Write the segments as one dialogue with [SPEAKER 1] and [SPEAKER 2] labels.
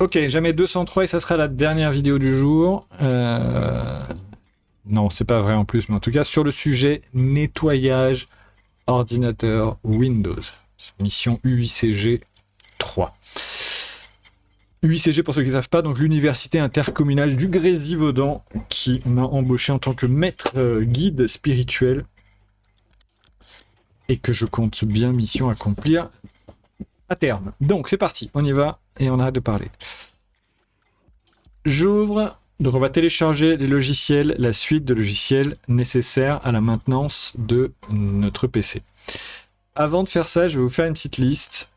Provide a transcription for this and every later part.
[SPEAKER 1] Ok, jamais 203 et ça sera la dernière vidéo du jour. Non, c'est pas vrai en plus, mais en tout cas sur le sujet nettoyage ordinateur Windows. Mission U8CG 3. UICG, pour ceux qui ne savent pas, donc l'université intercommunale du Grésivaudan, qui m'a embauché en tant que maître guide spirituel et que je compte bien mission accomplir à terme. Donc c'est parti, on y va et on arrête de parler. J'ouvre, donc on va télécharger les logiciels, la suite de logiciels nécessaires à la maintenance de notre PC. Avant de faire ça, je vais vous faire une petite liste.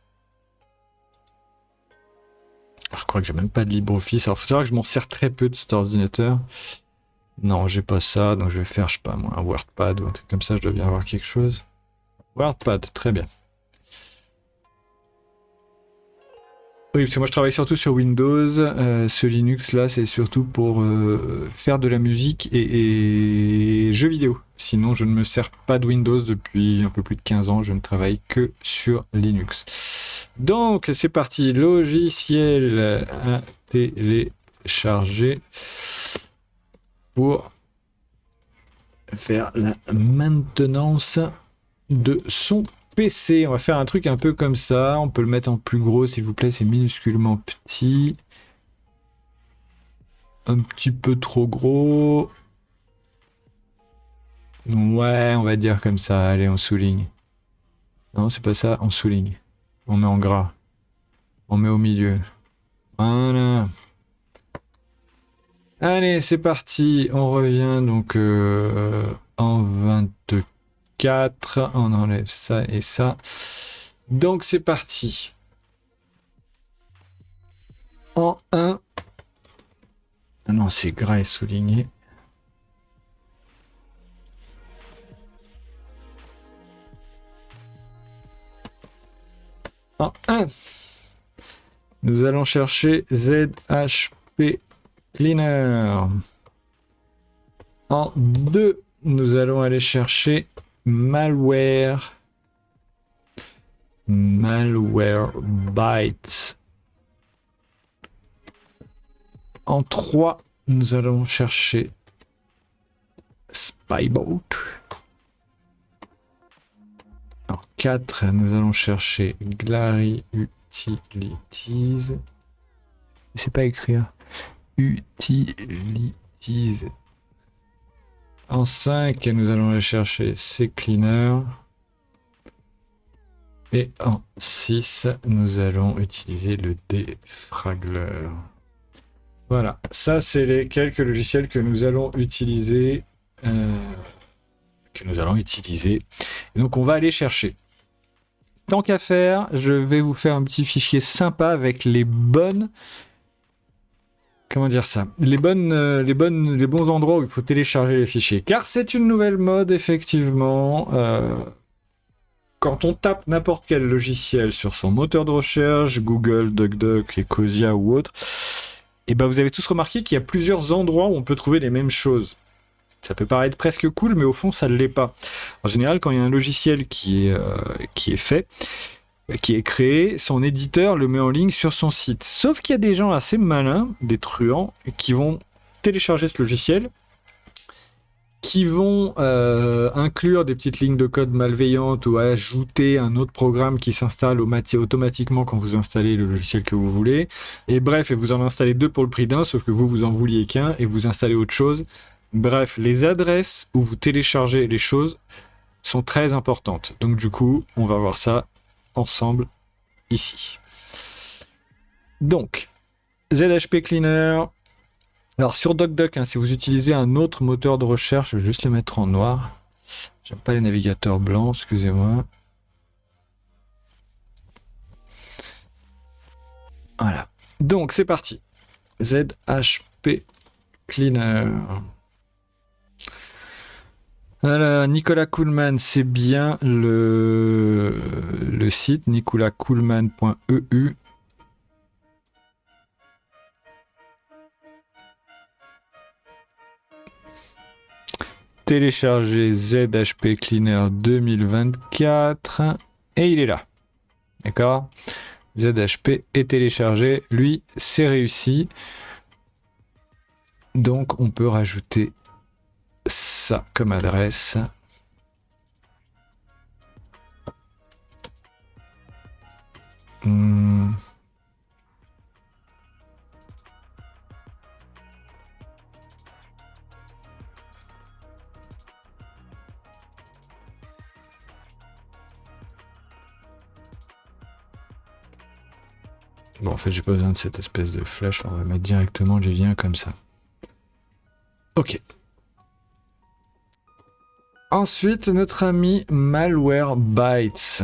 [SPEAKER 1] Je crois que j'ai même pas de LibreOffice. Alors, il faut savoir que je m'en sers très peu de cet ordinateur. Non, j'ai pas ça, donc je vais faire, je sais pas moi, un WordPad ou un truc comme ça, je dois bien avoir quelque chose. WordPad, très bien. Oui, parce que moi je travaille surtout sur Windows. Ce Linux là, c'est surtout pour faire de la musique et jeux vidéo. Sinon, je ne me sers pas de Windows depuis un peu plus de 15 ans. Je ne travaille que sur Linux. Donc, c'est parti. Logiciel à télécharger pour faire la maintenance de son PC. On va faire un truc un peu comme ça. On peut le mettre en plus gros, s'il vous plaît. C'est minusculement petit. Un petit peu trop gros. Ouais, on va dire comme ça. Allez, on souligne. Non, c'est pas ça. On souligne. On met en gras. On met au milieu. Voilà. Allez, c'est parti. On revient donc en 24. On enlève ça et ça. Donc, c'est parti. En 1. Ah non, c'est gras et souligné. En 1, nous allons chercher ZHP Cleaner. En 2, nous allons aller chercher Malware. Malwarebytes. En 3, nous allons chercher Spyboat. En 4, nous allons chercher Glary Utilities. C'est pas écrit. Utilities. En 5, nous allons aller chercher CCleaner. Et en 6, nous allons utiliser le Defraggler. Voilà, ça c'est les quelques logiciels que nous allons utiliser. Et donc on va aller chercher. Tant qu'à faire, je vais vous faire un petit fichier sympa avec les bonnes. Comment dire ça? Les bons endroits où il faut télécharger les fichiers. Car c'est une nouvelle mode, effectivement. Quand on tape n'importe quel logiciel sur son moteur de recherche, Google, DuckDuck, Ecosia ou autre, et ben vous avez tous remarqué qu'il y a plusieurs endroits où on peut trouver les mêmes choses. Ça peut paraître presque cool, mais au fond, ça ne l'est pas. En général, quand il y a un logiciel qui est fait, qui est créé, son éditeur le met en ligne sur son site. Sauf qu'il y a des gens assez malins, des truands, qui vont télécharger ce logiciel, qui vont inclure des petites lignes de code malveillantes ou ajouter un autre programme qui s'installe automatiquement quand vous installez le logiciel que vous voulez. Et bref, et vous en installez 2 pour le prix d'un, sauf que vous en vouliez qu'un, et vous installez autre chose. Bref, les adresses où vous téléchargez les choses sont très importantes. Donc du coup, on va voir ça ensemble ici. Donc, ZHP Cleaner. Alors sur DuckDuck, si vous utilisez un autre moteur de recherche, je vais juste le mettre en noir. J'aime pas les navigateurs blancs, excusez-moi. Voilà. Donc c'est parti. ZHP Cleaner. Alors, Nicolas Kuhlmann, c'est bien le site nicolaskuhlmann.eu. Télécharger ZHP Cleaner 2024 et il est là. D'accord ? ZHP est téléchargé. Lui, c'est réussi. Donc, on peut rajouter ça comme adresse. Bon, en fait, j'ai pas besoin de cette espèce de flèche. On va mettre directement les liens comme ça. Ok. Ensuite, notre ami Malwarebytes.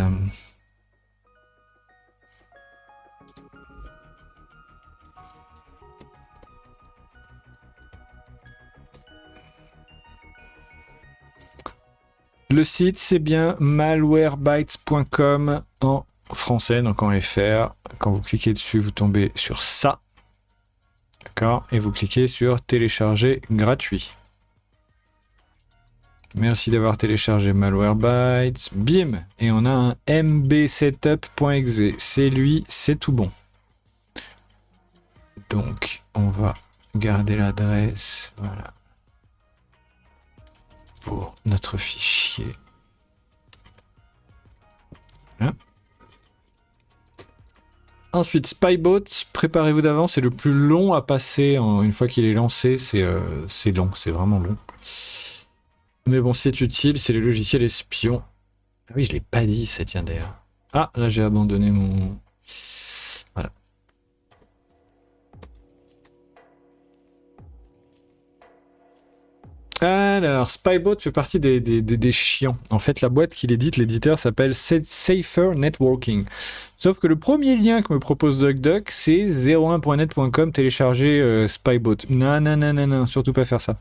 [SPEAKER 1] Le site, c'est bien malwarebytes.com en français, donc en FR. Quand vous cliquez dessus, vous tombez sur ça. D'accord? Et vous cliquez sur télécharger gratuit. Merci d'avoir téléchargé Malwarebytes. Bim! Et on a un mbsetup.exe. C'est lui, c'est tout bon. Donc, on va garder l'adresse. Voilà. Pour notre fichier. Voilà. Ensuite, Spybot, préparez-vous d'avance, c'est le plus long à passer. Une fois qu'il est lancé, c'est long, c'est vraiment long. Mais bon, c'est utile, c'est les logiciels espions. Ah oui, je l'ai pas dit, ça tient d'ailleurs. Ah, là j'ai abandonné mon... Voilà. Alors, Spybot fait partie des chiants. En fait, la boîte qu'il édite, l'éditeur s'appelle Safer Networking. Sauf que le premier lien que me propose DuckDuck, c'est 01.net.com télécharger Spybot. Non, non, non, non, non, surtout pas faire ça.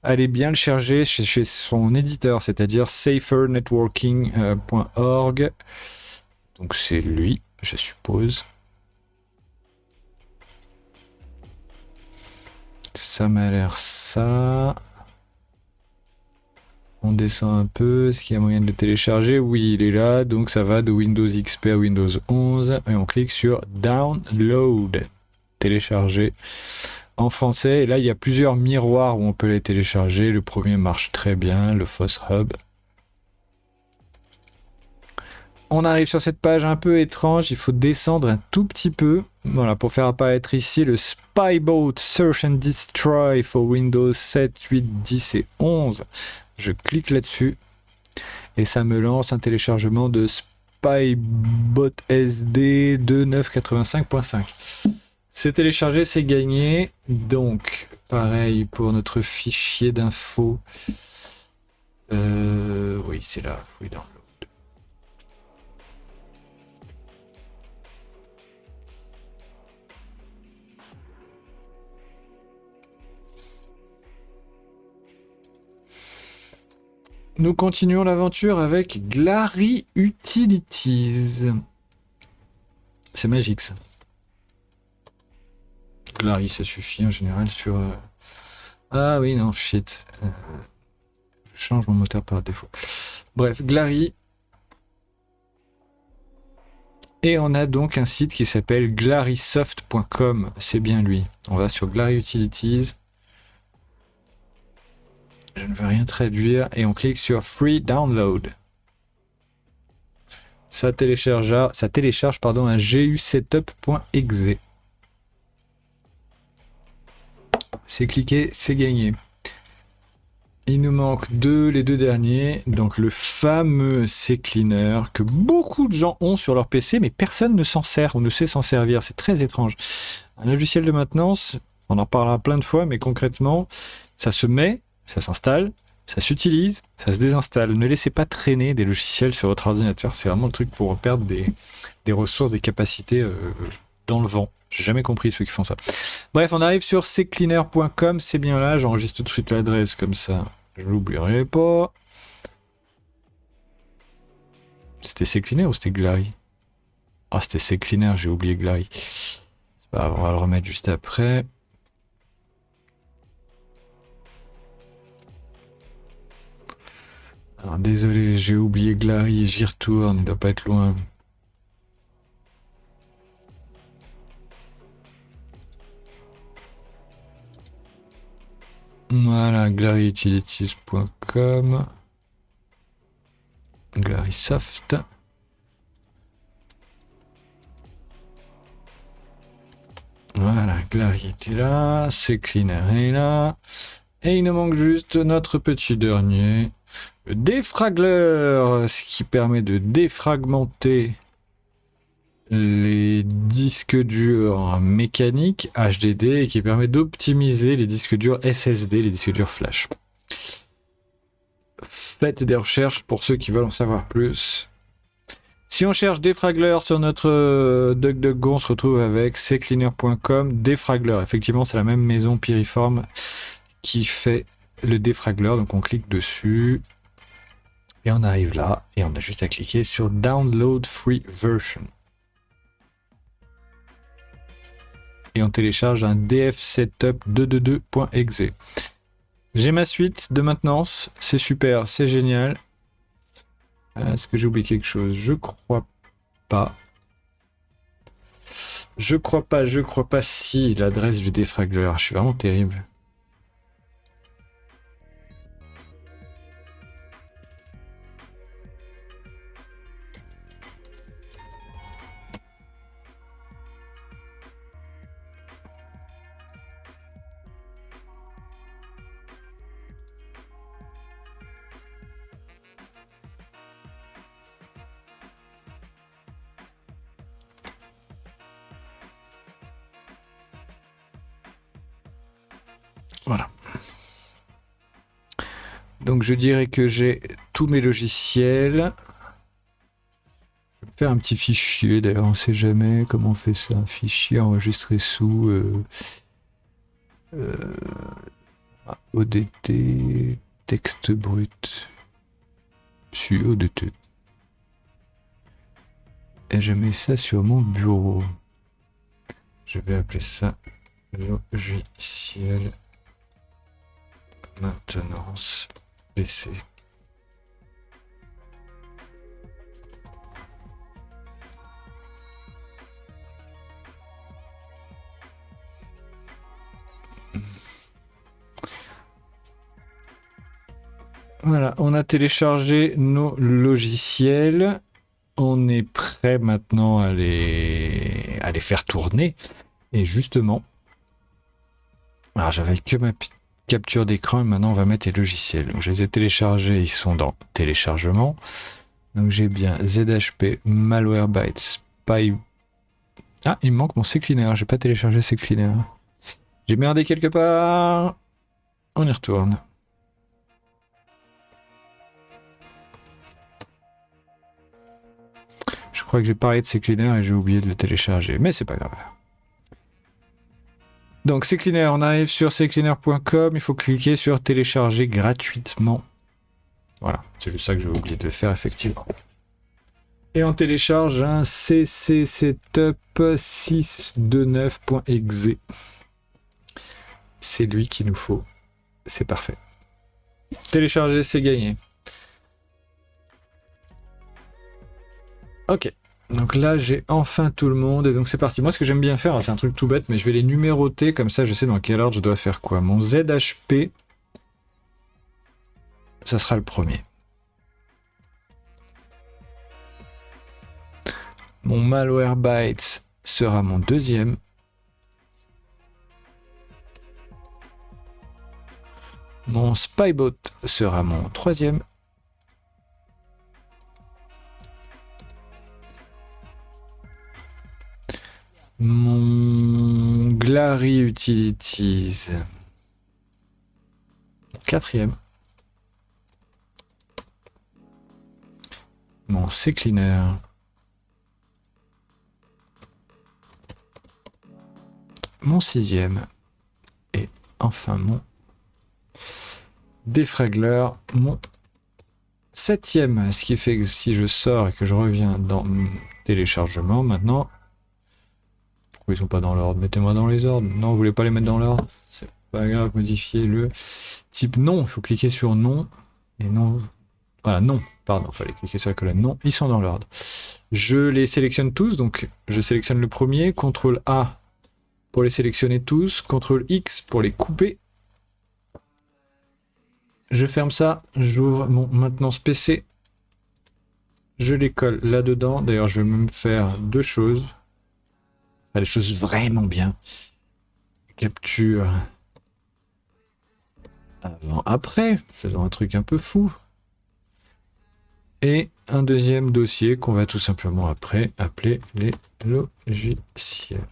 [SPEAKER 1] Allez bien le charger chez son éditeur, c'est-à-dire safernetworking.org. Donc c'est lui, je suppose. Ça m'a l'air ça. On descend un peu, est-ce qu'il y a moyen de le télécharger? Oui, il est là, donc ça va de Windows XP à Windows 11. Et on clique sur Download, télécharger en français. Et là, il y a plusieurs miroirs où on peut les télécharger. Le premier marche très bien, le FOSS Hub. On arrive sur cette page un peu étrange, il faut descendre un tout petit peu. Voilà, pour faire apparaître ici le Spybot Search and Destroy for Windows 7, 8, 10 et 11. Je clique là-dessus et ça me lance un téléchargement de Spybot SD 2985.5. C'est téléchargé, c'est gagné. Donc, pareil pour notre fichier d'infos. Oui, c'est là, faut y download. Nous continuons l'aventure avec Glary Utilities. C'est magique ça. Glary, ça suffit en général sur... Ah oui, non, shit. Je change mon moteur par défaut. Bref, Glary. Et on a donc un site qui s'appelle glarysoft.com. C'est bien lui. On va sur Glary Utilities. Je ne veux rien traduire. Et on clique sur Free Download. Ça télécharge un gusetup.exe. C'est cliqué, c'est gagné. Il nous manque les deux derniers. Donc le fameux CCleaner que beaucoup de gens ont sur leur PC, mais personne ne s'en sert ou ne sait s'en servir. C'est très étrange. Un logiciel de maintenance, on en parlera plein de fois, mais concrètement, ça se met, ça s'installe, ça s'utilise, ça se désinstalle. Ne laissez pas traîner des logiciels sur votre ordinateur. C'est vraiment le truc pour perdre des ressources, des capacités dans le vent. J'ai jamais compris ceux qui font ça. Bref, on arrive sur ccleaner.com, c'est bien là. J'enregistre tout de suite l'adresse comme ça. Je l'oublierai pas. C'était ccleaner ou c'était Glary? Ah, c'était ccleaner, j'ai oublié Glary. On va le remettre juste après. Alors désolé, j'ai oublié Glary, j'y retourne, il doit pas être loin. Voilà, glaryutilities.com. Glarysoft. Voilà, Glary était là, CCleaner est là. Et il nous manque juste notre petit dernier, le défragleur, ce qui permet de défragmenter les disques durs mécaniques HDD et qui permet d'optimiser les disques durs SSD, les disques durs flash. Faites des recherches pour ceux qui veulent en savoir plus. Si on cherche défragleur sur notre DuckDuckGo, on se retrouve avec ccleaner.com, défragleur. Effectivement, c'est la même maison Piriform qui fait le défragleur. Donc on clique dessus et on arrive là et on a juste à cliquer sur Download Free Version. Et on télécharge un dfsetup 222.exe. J'ai ma suite de maintenance, c'est super, c'est génial. Est-ce que j'ai oublié quelque chose? Je crois pas. Je crois pas. Si, l'adresse du défragleur, je suis vraiment terrible. Voilà. Donc je dirais que j'ai tous mes logiciels. Je vais faire un petit fichier, d'ailleurs on ne sait jamais comment on fait ça. Un fichier enregistré sous ODT, texte brut. Sur ODT. Et je mets ça sur mon bureau. Je vais appeler ça logiciel maintenance PC. Voilà, on a téléchargé nos logiciels. On est prêt maintenant à les faire tourner. Et justement, alors j'avais que ma capture d'écran et maintenant on va mettre les logiciels. Donc je les ai téléchargés, ils sont dans téléchargement. Donc j'ai bien ZHP, Malwarebytes, Spy. Ah, il me manque mon CCleaner, j'ai pas téléchargé CCleaner. J'ai merdé quelque part. On y retourne. Je crois que j'ai parlé de CCleaner et j'ai oublié de le télécharger, mais c'est pas grave. Donc CCleaner, on arrive sur ccleaner.com, il faut cliquer sur télécharger gratuitement. Voilà, c'est juste ça que j'ai oublié de faire effectivement. Et on télécharge un ccsetup 629.exe. C'est lui qu'il nous faut. C'est parfait. Télécharger, c'est gagné. Ok. Donc là, j'ai enfin tout le monde. Et donc c'est parti. Moi, ce que j'aime bien faire, c'est un truc tout bête, mais je vais les numéroter. Comme ça, je sais dans quel ordre je dois faire quoi. Mon ZHP, ça sera le premier. Mon Malwarebytes sera mon deuxième. Mon Spybot sera mon troisième. Mon Glary Utilities. Quatrième. Mon CCleaner. Mon sixième. Et enfin mon défragleur. Mon septième. Ce qui fait que si je sors et que je reviens dans téléchargement maintenant... Pourquoi ils sont pas dans l'ordre? Mettez-moi dans les ordres. Non, vous voulez pas les mettre dans l'ordre? C'est pas grave, modifier le type non. Il faut cliquer sur non. Et non. Voilà, non. Pardon, il fallait cliquer sur la colonne non. Ils sont dans l'ordre. Je les sélectionne tous. Donc, je sélectionne le premier. CTRL A pour les sélectionner tous. CTRL X pour les couper. Je ferme ça, j'ouvre mon maintenance PC. Je les colle là-dedans. D'ailleurs, je vais même faire deux choses. Enfin, les choses vraiment bien. Capture avant, après. Faisons un truc un peu fou. Et un deuxième dossier qu'on va tout simplement après appeler les logiciels.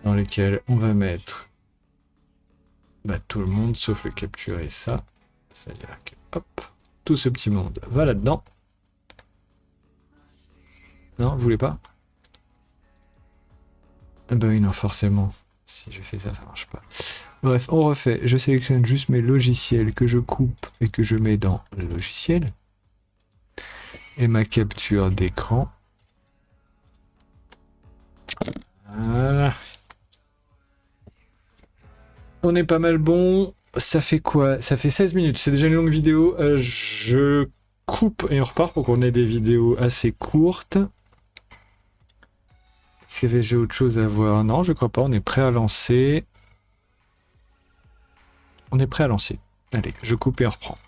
[SPEAKER 1] Dans lesquels on va mettre tout le monde sauf le capturer ça. C'est-à-dire que hop, tout ce petit monde va là-dedans. Non, vous voulez pas? Ah bah oui, non, forcément. Si je fais ça, ça marche pas. Bref, on refait. Je sélectionne juste mes logiciels que je coupe et que je mets dans le logiciel. Et ma capture d'écran. Voilà. On est pas mal bon. Ça fait quoi? Ça fait 16 minutes. C'est déjà une longue vidéo. Je coupe et on repart pour qu'on ait des vidéos assez courtes. Est-ce que j'ai autre chose à voir? Non, je crois pas. On est prêt à lancer. On est prêt à lancer. Allez, je coupe et on reprend.